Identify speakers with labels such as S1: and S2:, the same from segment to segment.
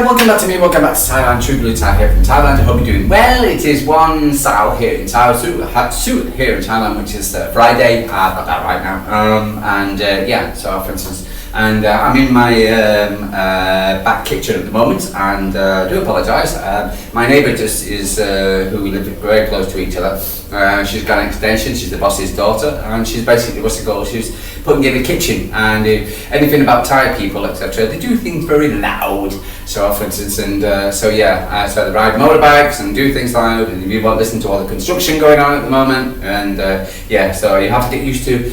S1: welcome back to me, welcome back to Thailand, True Blue Thai here from Thailand. I hope you're doing well. It is 1 here in Thailand, here in Thailand, which is Friday. I've got that right now. So for instance, I'm in my back kitchen at the moment, and I do apologise. My neighbour just is, who we live very close to each other. She's got an extension, she's the boss's daughter, and she's basically, she's putting in the kitchen, and anything about Thai people, etc., they do things very loud. So for instance, so they ride motorbikes and do things loud, and you won't listen to all the construction going on at the moment, and so you have to get used to.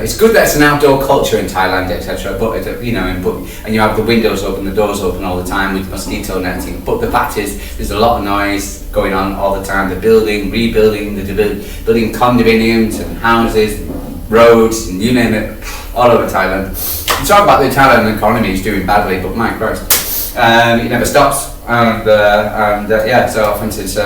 S1: It's good that it's an outdoor culture in Thailand, etc., but and you have the windows open, the doors open all the time with mosquito netting. But the fact is, there's a lot of noise going on all the time. They're building, rebuilding, building condominiums and houses, roads, and you name it, all over Thailand. You talk about the Thailand economy is doing badly, but my Christ, it never stops. So for instance,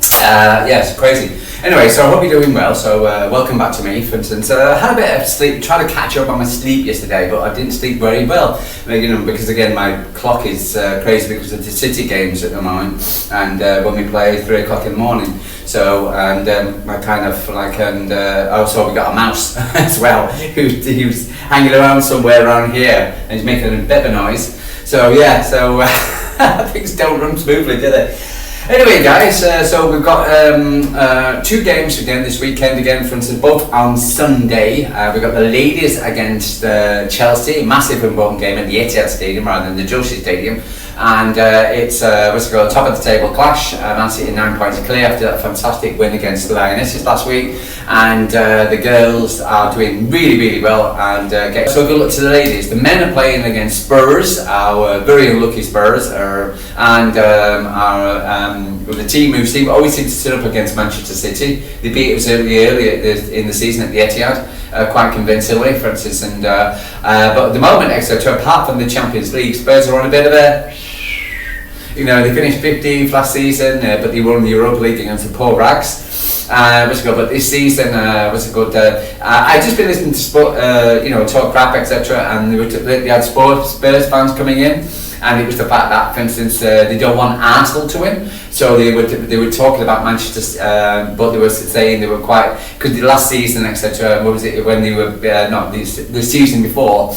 S1: it's crazy. Anyway, so I hope you're doing well. So welcome back to me. For instance, I had a bit of sleep, tried to catch up on my sleep yesterday, but I didn't sleep very well. Because again, my clock is crazy because of the City games at the moment, and when we play 3 o'clock in the morning. So I kind of also we got a mouse as well, who's hanging around somewhere around here, and he's making a bit of a noise. So things don't run smoothly, do they? Anyway, guys, so we've got 2 games again this weekend. Again, for instance, both on Sunday. We've got the ladies against Chelsea, massive important game at the Etihad Stadium rather than the Joshi Stadium. And it's top of the table clash. Man City 9 points clear after that fantastic win against the Lionesses last week. And the girls are doing really, really well. And so good luck to the ladies. The men are playing against Spurs, our very unlucky Spurs, the team who always seem to sit up against Manchester City. They beat us earlier in the season at the Etihad, quite convincingly, for instance. But at the moment, etc., apart from the Champions League, Spurs are on a bit of a. They finished 15th last season, but they won the Europa League against the poor Rags. But this season was a good. I just been listening to sport, talk crap, etc., and they had Spurs fans coming in. And it was the fact that, for instance, they don't want Arsenal to win, so they were talking about Manchester, but they were saying they were quite, because the last season, etc. What was it when they were the season before,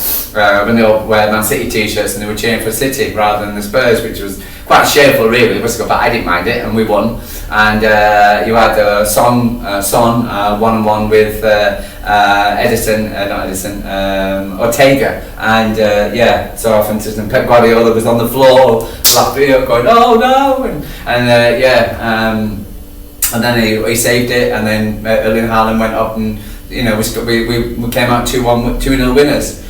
S1: when they all wear Man City t-shirts and they were cheering for City rather than the Spurs, which was quite shameful, really. But I didn't mind it, and we won. And you had Son 1-1 with Ortega, and so for instance, and Pep Guardiola was on the floor laughing, going, "Oh no!" and then he saved it, and then Erling Haaland went up, and we came out 2-0 winners.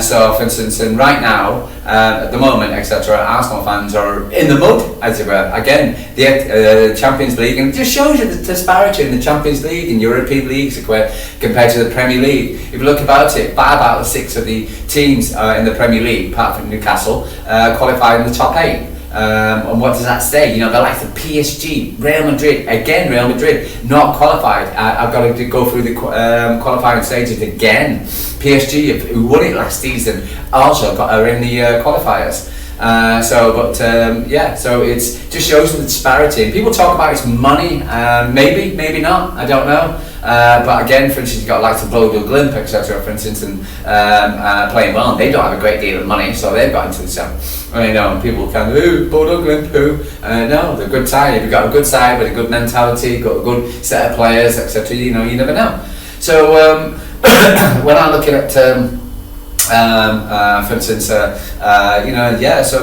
S1: So for instance, and right now, at the moment, etc., Arsenal fans are in the mud, as it were. Again, the Champions League, and it just shows you the disparity in the Champions League and European leagues compared to the Premier League. If you look about it, 5 out of 6 of the teams in the Premier League, apart from Newcastle, qualify in the top 8. And what does that say? The likes of PSG, Real Madrid not qualified. I've got to go through the qualifying stages again. PSG, who won it last season, also are in the qualifiers. So it just shows the disparity. And people talk about it's money, maybe not, I don't know. But again, for instance, you've got likes of Bodo Glimt, etc., for instance, and playing well, and they don't have a great deal of money, so they've got into the same. And people kind of, Bodo Glimt, who? No, they're a good side. If you've got a good side with a good mentality, got a good set of players, etc., you never know. So when I'm looking at for instance, so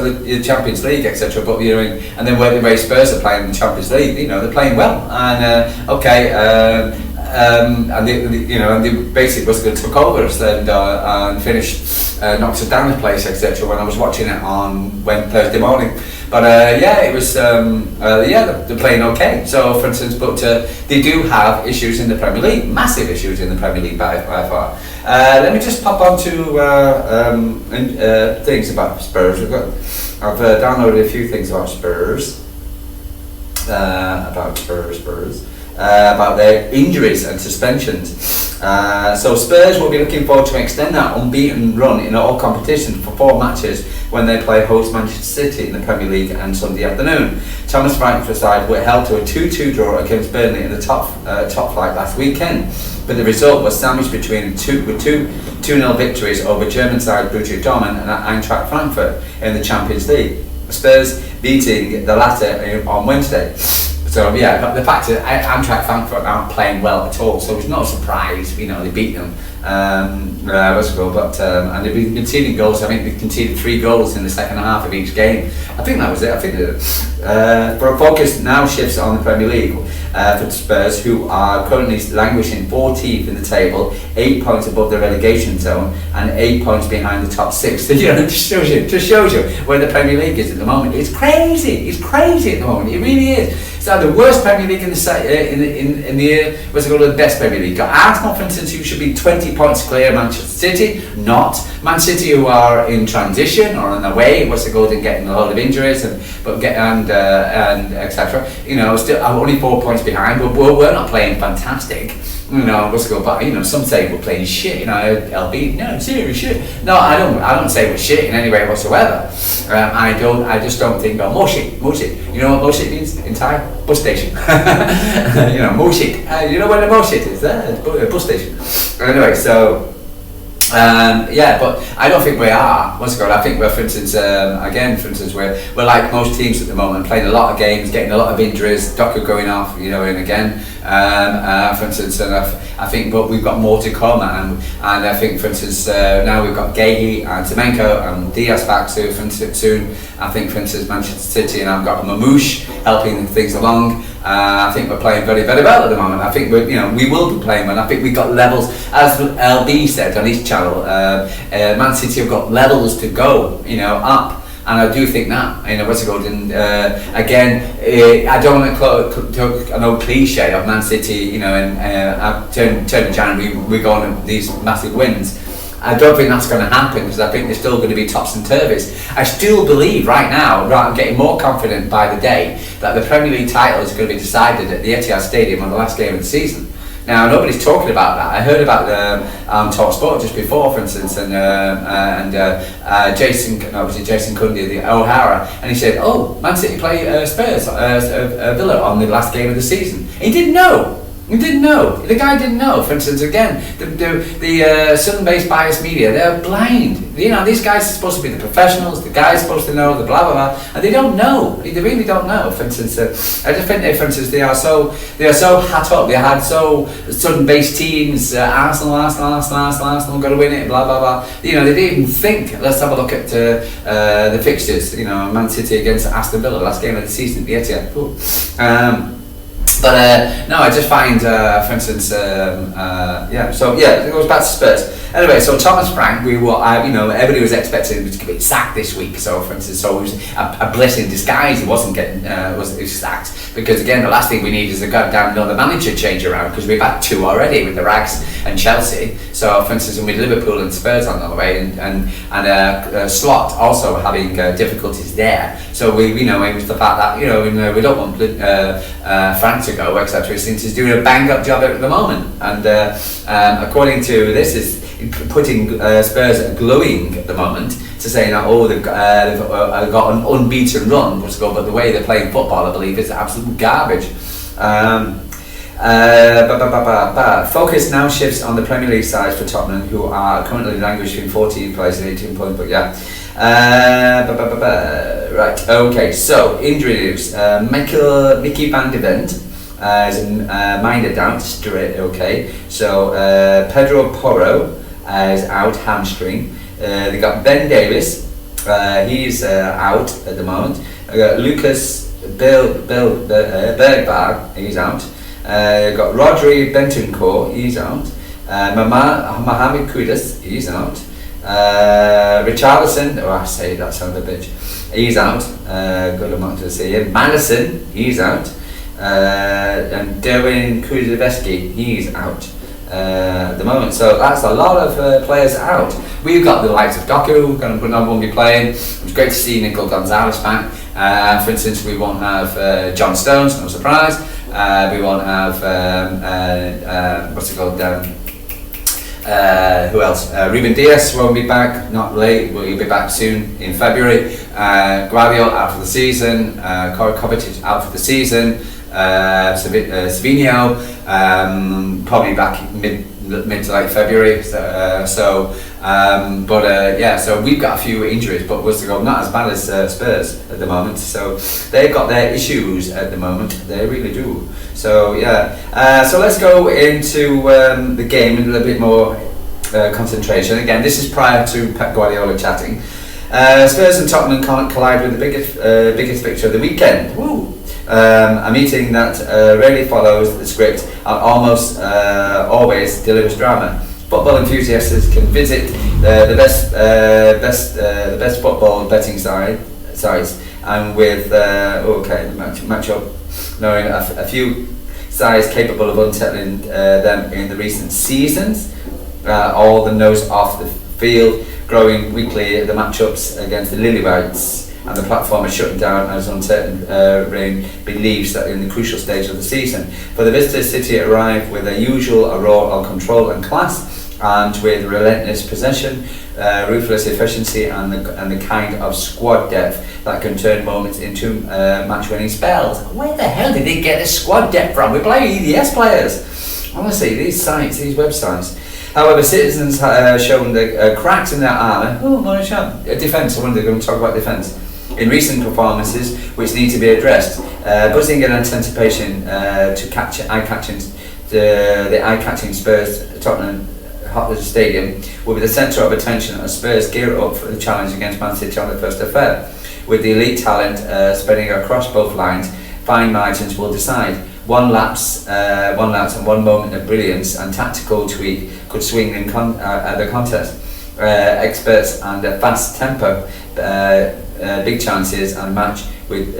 S1: the Champions League, etc. But and then where the way Spurs are playing in the Champions League, they're playing well, and and they basically was going to took over us and finished, knocked us down the place, etc. When I was watching it on Thursday morning. But it was they're playing okay. So for instance, but they do have issues in the Premier League, massive issues in the Premier League by far. Let me just pop on to things about Spurs. I've downloaded a few things about Spurs, about their injuries and suspensions. So Spurs will be looking forward to extend that unbeaten run in all competitions for 4 matches when they play host Manchester City in the Premier League on Sunday afternoon. Thomas Frankfurt's side were held to a 2-2 draw against Burnley in the top flight last weekend, but the result was sandwiched between two 2-0 victories over German side Borussia Dortmund and Eintracht Frankfurt in the Champions League. Spurs beating the latter on Wednesday. So yeah, but the fact that Eintracht Frankfurt aren't playing well at all, so it's not a surprise. They beat them. And they've been conceding goals. I think they conceded 3 goals in the second half of each game. I think that was it. I think for a focus now shifts on the Premier League for Spurs, who are currently languishing 14th in the table, 8 points above the relegation zone, and 8 points behind the top 6. So, it just shows you where the Premier League is at the moment. It's crazy. It's crazy at the moment. It really is. It's like the worst Premier League in the year. What's it called? The best Premier League. Got Arsenal, for instance, who should be 20 points clear. Manchester City, not. Man City, who are in transition or on their way. What's it called? And getting a lot of injuries and etc. Still only 4 points behind. But we're not playing fantastic. What's it called? But some say we're playing shit. LB, no, serious shit. No, I don't say we're shit in any way whatsoever. I just don't think more shit. You know what more shit means in Thai? Bus station. More shit. You know where the more shit is? There, bus station. Anyway, so. But I don't think we are. What's it called? I think we're, for instance, we're like most teams at the moment, playing a lot of games, getting a lot of injuries, Doku going off, and again, for instance, and I think, but we've got more to come, and I think, for instance, now we've got Gahey and Semenko and Diaz back soon. I think, for instance, Manchester City, and I've got Mamouche helping things along. I think we're playing very, very well at the moment. I think we will be playing well. I think we've got levels, as LB said on his channel. Man City have got levels to go, up. And I do think that, what's it called? And again, I don't want to an old cliche of Man City, and turn of January we're going on these massive wins. I don't think that's going to happen, because I think they're still going to be tops and turvies. I still believe right now, I'm getting more confident by the day, that the Premier League title is going to be decided at the Etihad Stadium on the last game of the season. Now, nobody's talking about that. I heard about Talk Sport just before, for instance, and Jason Cundy, the O'Hara, and he said, Man City play Spurs, Villa on the last game of the season. He didn't know. The guy didn't know. For instance, again, the Southern-based biased media, they're blind. These guys are supposed to be the professionals. The guy's supposed to know the blah blah blah, and they don't know. They really don't know. For instance, I just think they are so hat up. They had so Southern-based teams. Arsenal, got to win it. Blah blah blah. They didn't even think. Let's have a look at the fixtures. Man City against Aston Villa, last game of the season. The Etihad. Cool. No, I just find, for instance, it goes back to Spurs. Anyway, so Thomas Frank, everybody was expecting him to get sacked this week. So, for instance, it was a blessing in disguise. He wasn't getting sacked, because again, the last thing we need is a goddamn another manager change around, because we've had 2 already with the Rags and Chelsea. So, for instance, with Liverpool and Spurs on the way, and Slot also having difficulties there. So it was the fact that we don't want Frank to go, etc. Since he's doing a bang up job at the moment, and according to this, is putting Spurs glowing at the moment, to saying that they've got an unbeaten run, but the way they're playing football, I believe, is absolute garbage. Focus now shifts on the Premier League side for Tottenham, who are currently languishing 14th place and 18 points. But yeah. Right. Okay. So injury news. Mickey van de Ven is minor down straight. Okay. So Pedro Porro is out, hamstring. They got Ben Davis. He's out at the moment. Lucas Bergvall. He's out. Got Rodri Bentancur. He's out. Mohamed Kudus. He's out. Richarlison, I say that sounds a bitch. He's out. Good amount to see him. Madison, he's out. And Derwin Kulusevski, he's out at the moment. So that's a lot of players out. We've got the likes of Doku, won't be playing. It's great to see Nico Gonzalez back. For instance, we won't have John Stones, no surprise. We won't have Who else? Ruben Dias won't be back, not late, but he'll be back soon in February. Guardiola out for the season, Kovacic out for the season, Savinho probably back mid to late February. So we've got a few injuries, but we're not as bad as Spurs at the moment. So they've got their issues at the moment. They really do. So so let's go into the game in a little bit more concentration. Again, this is prior to Pep Guardiola chatting. Spurs and Tottenham collide with the biggest fixture of the weekend. Woo! A meeting that rarely follows the script and almost always delivers drama. Football enthusiasts can visit the best football betting sites, and with match up, knowing a few sides capable of unsettling them in the recent seasons. All the nose off the field, growing weekly the matchups against the Lily Whites. And the platform is shutting down as uncertain rain believes that in the crucial stage of the season. For the visitors, City arrive with their usual aura of control and class, and with relentless possession, ruthless efficiency, and the kind of squad depth that can turn moments into match-winning spells. Where the hell did they get this squad depth from? We play EDS players. Honestly, these websites. However, citizens shown the cracks in their armour. Defence. I wonder they're going to talk about defence. In recent performances, which need to be addressed, buzzing in anticipation to catch the eye-catching Spurs Tottenham Hotspur Stadium will be the centre of attention as Spurs gear up for the challenge against Man City on the 1st of Feb. With the elite talent spreading across both lines, fine margins will decide. One lapse and one moment of brilliance and tactical tweak could swing the contest. Experts and a fast tempo. Big chances and a match with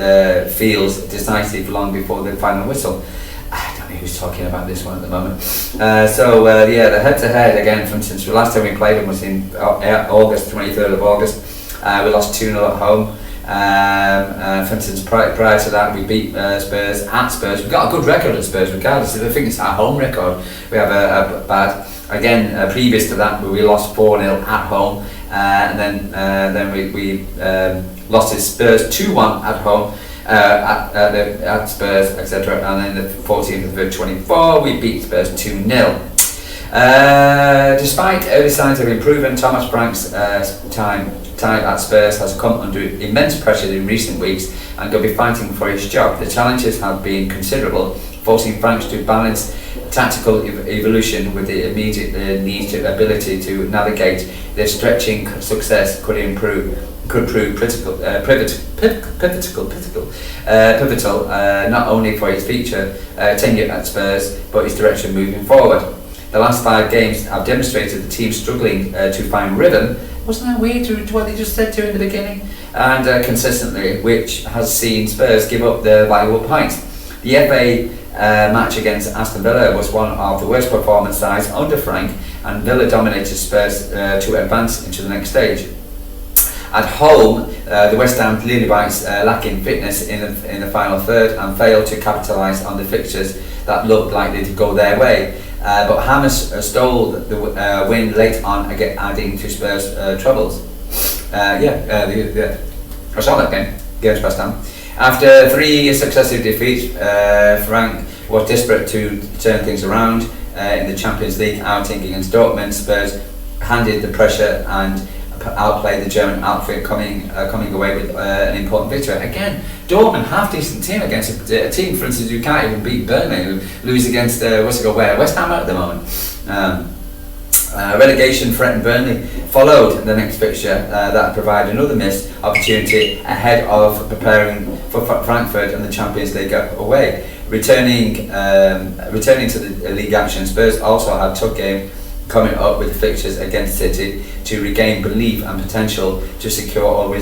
S1: feels decisive long before the final whistle. I don't know who's talking about this one at the moment. The head-to-head again, for instance, the last time we played them was in August, 23rd of August. We lost 2-0 at home. For instance, prior to that, we beat Spurs at Spurs. We've got a good record at Spurs, regardless. I think it's our home record. We have a bad. Again, previous to that, we lost 4-0 at home. And then we lost to Spurs 2-1 at home at Spurs, etc. And then the 14th of February 24, we beat Spurs 2-0. Despite early signs of improvement, Thomas Frank's time at Spurs has come under immense pressure in recent weeks and will be fighting for his job. The challenges have been considerable, forcing Frank to balance tactical evolution with the immediate ability to navigate their stretching success could prove pivotal, not only for his future tenure at Spurs, but his direction moving forward. The last 5 games have demonstrated the team struggling to find rhythm. Wasn't that weird to what they just said to in the beginning? And consistently, which has seen Spurs give up their valuable points. The FA match against Aston Villa was one of the worst performance sides under Frank, and Villa dominated Spurs to advance into the next stage. At home, the West Ham Lily Whites lacking fitness in the final third and failed to capitalise on the fixtures that looked likely to go their way. But Hammers stole the win late on, again adding to Spurs' troubles. I saw that game against West Ham. After 3 successive defeats, Frank was desperate to turn things around. In the Champions League outing against Dortmund, Spurs handed the pressure and outplayed the German outfit, coming away with an important victory. Again, Dortmund, half-decent team against a team, for instance, who can't even beat Burnley, who lose against West Ham at the moment. Relegation threatened Burnley followed the next fixture that provided another missed opportunity ahead of preparing for Frankfurt and the Champions League away. Returning to the league action, Spurs also had a tough game coming up with the fixtures against City to regain belief and potential to secure all the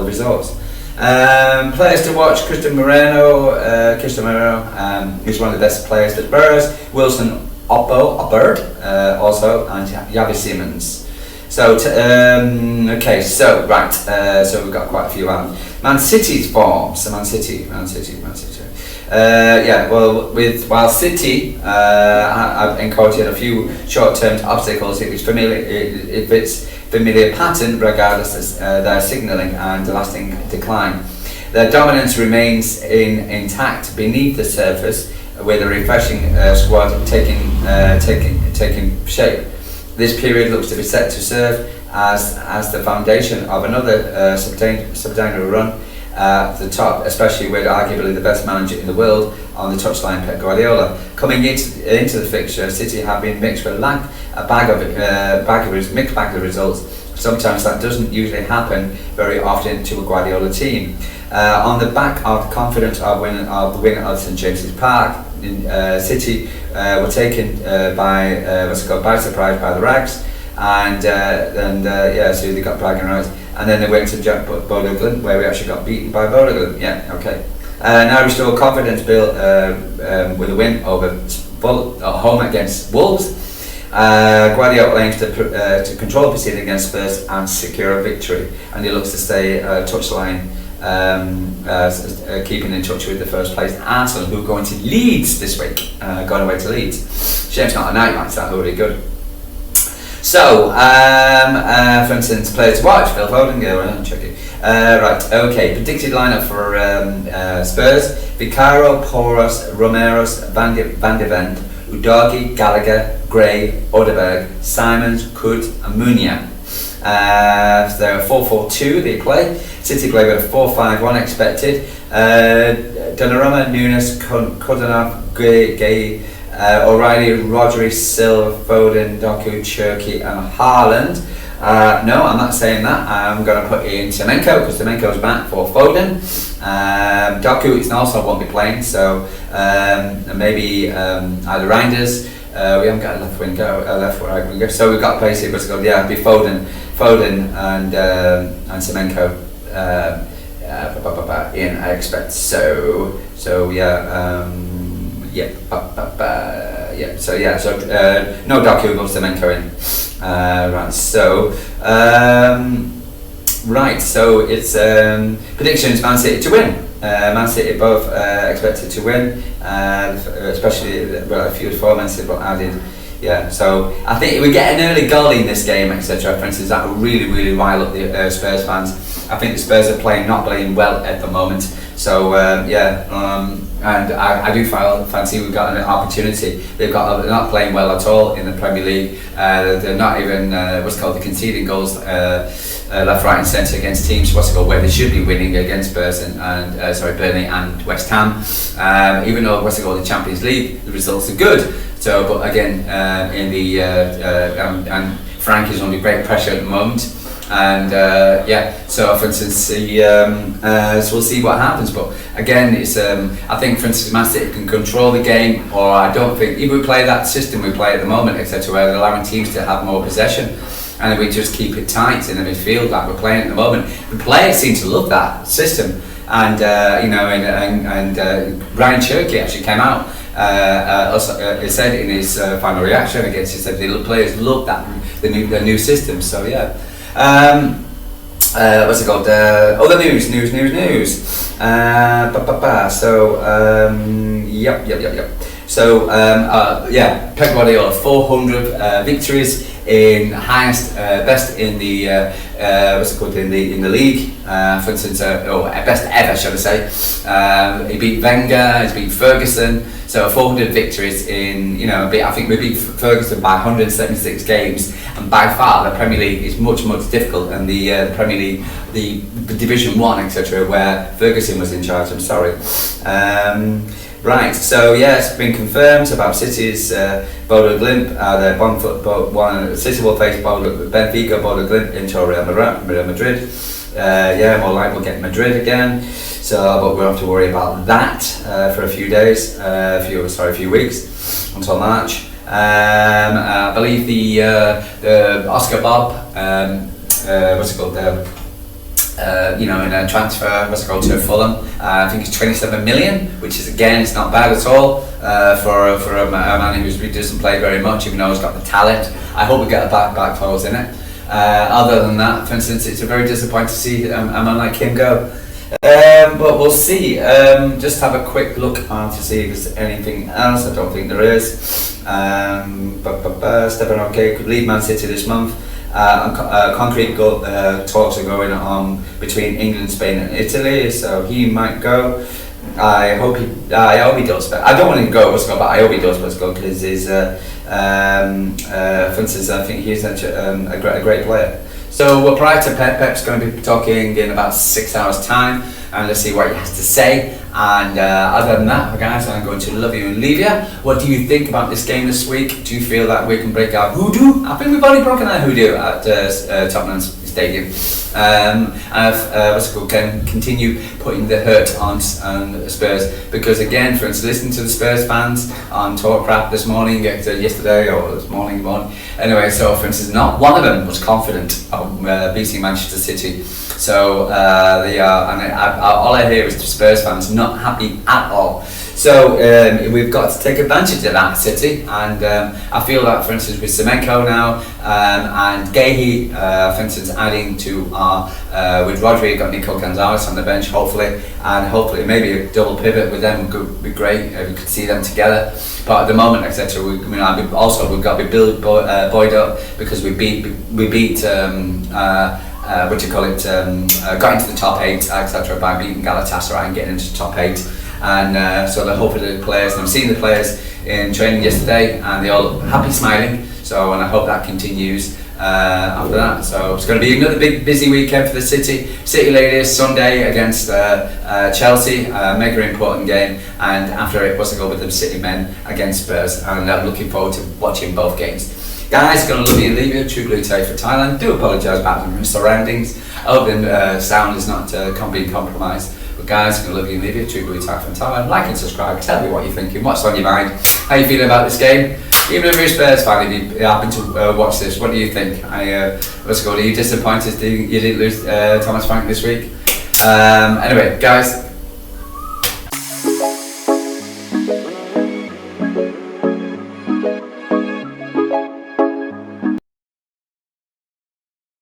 S1: results. Players to watch: Cristian Moreno is one of the best players at Spurs. Wilson Opperd also, and Javi Simons. So we've got quite a few. Man City's form. So Man City. While City have encountered a few short-term obstacles, it's familiar pattern regardless of their signalling and lasting decline. Their dominance remains intact beneath the surface, with a refreshing squad taking shape. This period looks to be set to serve as the foundation of another substantial run at the top, especially with arguably the best manager in the world on the touchline, Pep Guardiola. Coming into the fixture, City have been mixed with mixed bag of results. Sometimes that doesn't usually happen very often to a Guardiola team. On the back of confidence of the win at St James's Park, City were taken by surprise by the Rags, so they got bragging rights, and then they went to Bodo Glimt, where we actually got beaten by Bodo Glimt. Yeah, okay. Now restore confidence built with a win over at home against Wolves. Guardiola aims to control proceeding against Spurs and secure a victory, and he looks to stay touchline, keeping in touch with the first place Arsenal, who are going to Leeds this week. Going away to Leeds. Shame it's not a night match, that would be good. So, for instance, players to watch: Phil Foden, go around, check it. Right, okay. Predicted lineup for Spurs: Vicario, Porras, Romeros, Van de Ven, Udogie, Gallagher, Gray, Odeberg, Simons, Could, and Munia. So they're a 4-4-2 they play. City play with a 4-5-1 expected. Donnarumma, Nunes, Kodanov, Gay, O'Reilly, Rodri, Silva, Foden, Doku, Cherki, and Haaland. No, I'm not saying that. I'm going to put in Semenko, because Semenko's back for Foden. Doku is also won't be playing, so maybe either Reinders. We haven't got a left right winger, so we've got basically what's called, it'd be Foden and Semenko in, I expect. So no Doku, but Semenko in. Right, so it's predictions: Man City to win. Man City both expected to win, especially a few performances but added. Yeah, so I think if we get an early goal in this game, etc., for instance, that would really rile up the Spurs fans. I think the Spurs are not playing well at the moment. So and I do fancy we've got an opportunity. They're not playing well at all in the Premier League. They're not even they're conceding goals left, right, and centre against teams where they should be winning against Spurs and Burnley and West Ham. Even though the Champions League, the results are good. So, but again, and Frank is under great pressure at the moment. And so for instance, so we'll see what happens. But again, it's I think for instance, Man City can control the game, or I don't think if we play that system we play at the moment, etc., where they're allowing teams to have more possession, and then we just keep it tight in the midfield like we're playing at the moment. The players seem to love that system, and Ryan Cherki actually came out. He said in his final reaction against, he said the players love that the new system. So yeah. What's it called? Other news. So, Pep Guardiola, 400 victories in highest, best in the in the league. For instance, best ever, should I say? He beat Wenger, he's beat Ferguson. So 400 victories in, I think we beat Ferguson by 176 games, and by far the Premier League is much difficult, and the Premier League, the Division 1, etc., where Ferguson was in charge. I'm sorry. Right, so it's been confirmed about City's Bodo Glimt. City will face Benfica, Bodo Glimt, Inter, Real Madrid. More likely we'll get Madrid again. So, but we don't have to worry about that for a few days, a few weeks until March. I believe the Oscar BOBB, in a transfer, to Fulham. I think it's 27 million, which is again, it's not bad at all for a man who doesn't play very much, even though he's got the talent. I hope we get a back throws in it. Other than that, for instance, it's very disappointing to see a man like him go. But we'll see. Just have a quick look on to see if there's anything else. I don't think there is. Steffen O could leave Man City this month. Concrete talks are going on between England, Spain, and Italy, so he might go. I hope he does. But I don't want him to go, but I hope he does. Let's go because he's, for instance, I think he's a great player. So prior to Pep's going to be talking in about 6 hours' time, and let's see what he has to say. And other than that, guys, I'm going to love you and leave you. What do you think about this game this week? Do you feel that we can break our hoodoo? I think we've already broken our hoodoo at Tottenham Stadium. Can continue putting the hurt on Spurs, because again, for instance, listening to the Spurs fans on Talk Crap this morning, yesterday or this morning, anyway, so for instance, not one of them was confident of beating Manchester City. So they are, and all I hear is the Spurs fans not happy at all. So we've got to take advantage of that, City, and I feel that, for instance, with Semenko now and Gahey, for instance, adding to our with Rodri, got Nico Gonzalez on the bench, hopefully, and hopefully maybe a double pivot with them would be great. We could see them together. But at the moment, etc., we've got to be build Boyd up, because we beat got into the top 8, etc., by beating Galatasaray and getting into the top 8. And so they're hoping the players, and I've seen the players in training yesterday, and they're all happy, smiling. So, and I hope that continues after that. So it's going to be another big busy weekend for the City ladies. Sunday against Chelsea, mega important game, and after it, what's the goal with the City men against Spurs, and I'm looking forward to watching both games. Guys, gonna love you and leave you. True blue tie for Thailand. Do apologise about the surroundings. I hope the sound is not being compromised. But guys, gonna love you and leave you. True blue tie from Thailand. Like and subscribe. Tell me what you're thinking. What's on your mind? How you feeling about this game? Even if you're a Spurs fan, if you happen to watch this, what do you think? Are you disappointed you didn't lose Thomas Frank this week? Anyway, guys.